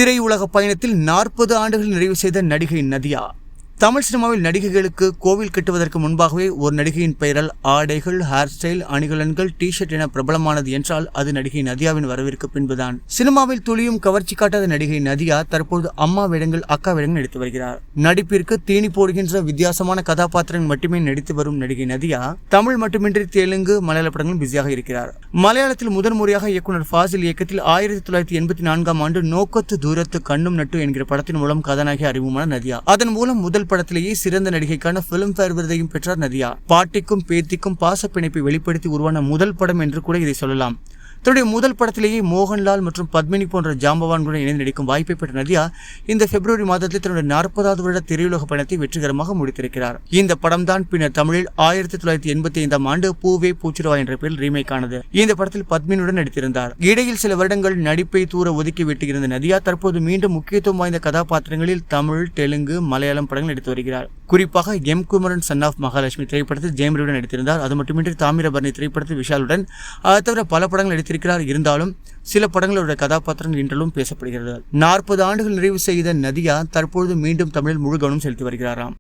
திரையுலக பயணத்தில் 40 ஆண்டுகள் நிறைவு செய்த நடிகை நதியா. தமிழ் சினிமாவில் நடிகைகளுக்கு கோவில் கட்டுவதற்கு முன்பாகவே ஒரு நடிகையின் பெயரால் ஆடைகள், ஹேர் ஸ்டைல், அணிகலன்கள், டி-ஷர்ட் என பிரபலமானது என்றால் அது நடிகை நதியாவின் வரவிற்கு பின்புதான். சினிமாவில் துளியும் கவர்ச்சி காட்டாத நடிகை நதியா தற்போது அம்மா வேடங்கள், அக்கா வேடங்கள் நடித்து வருகிறார். நடிப்பிற்கு தீனி போடுகின்ற வித்தியாசமான கதாபாத்திரங்கள் மட்டுமே நடித்து வரும் நடிகை நதியா தமிழ் மட்டுமின்றி தெலுங்கு, மலையாள படங்களும் பிஸியாக இருக்கிறார். மலையாளத்தில் முதன்முறையாக இயக்குனர் ஃபாசில் இயக்கத்தில் 1984ஆம் ஆண்டு நோக்கத்து தூரத்து கண்ணும் நட்டு என்கிற படத்தின் மூலம் கதாநாயகி அறிமுகமான நதியா. அதன் மூலம் முதல் படத்திலேயே சிறந்த நடிகைக்கான பிலிம்பேர் விருதையும் பெற்றார் நதியா. பாட்டிக்கும் பேத்திக்கும் பாசப்பிணைப்பை வெளிப்படுத்தி உருவான முதல் படம் என்று கூட இதை சொல்லலாம். தன்னுடைய முதல் படத்திலேயே மோகன்லால் மற்றும் பத்மினி போன்ற ஜாம்பவான்களுடன் இணைந்து நடிக்கும் வாய்ப்பை பெற்ற நதியா இந்த பிப்ரவரி மாதத்தில் தன்னுடைய 40வது வருட திரையுலக பயணத்தை வெற்றிகரமாக முடித்திருக்கிறார். இந்த படம் தான் பின்னர் தமிழில் 1985ஆம் ஆண்டு பூவே பூச்சிருவா என்ற பெயரில் ரீமேக் ஆனது. இந்த படத்தில் பத்மினியுடன் நடித்திருந்தார். இடையில் சில வருடங்கள் நடிப்பை தூர ஒதுக்கி விட்டிருந்த நதியா தற்போது மீண்டும் முக்கியத்துவம் வாய்ந்த கதாபாத்திரங்களில் தமிழ், தெலுங்கு, மலையாளம் படங்கள் நடித்து வருகிறார். குறிப்பாக M Kumaran son of Mahalakshmi திரைப்படத்தில் ஜெயமரியுடன் நடித்திருந்தார். அது மட்டுமின்றி தாமிரபரணி திரைப்படத்தில் விஷாலுடன் தவிர பல படங்கள் நடித்திருக்கிறார். இருந்தாலும் சில படங்களுடைய கதாபாத்திரங்கள் இன்றும் பேசப்படுகிறது. 40 ஆண்டுகள் நிறைவு செய்த நதியா தற்பொழுது மீண்டும் தமிழில் முழு கவனம் செலுத்தி வருகிறாராம்.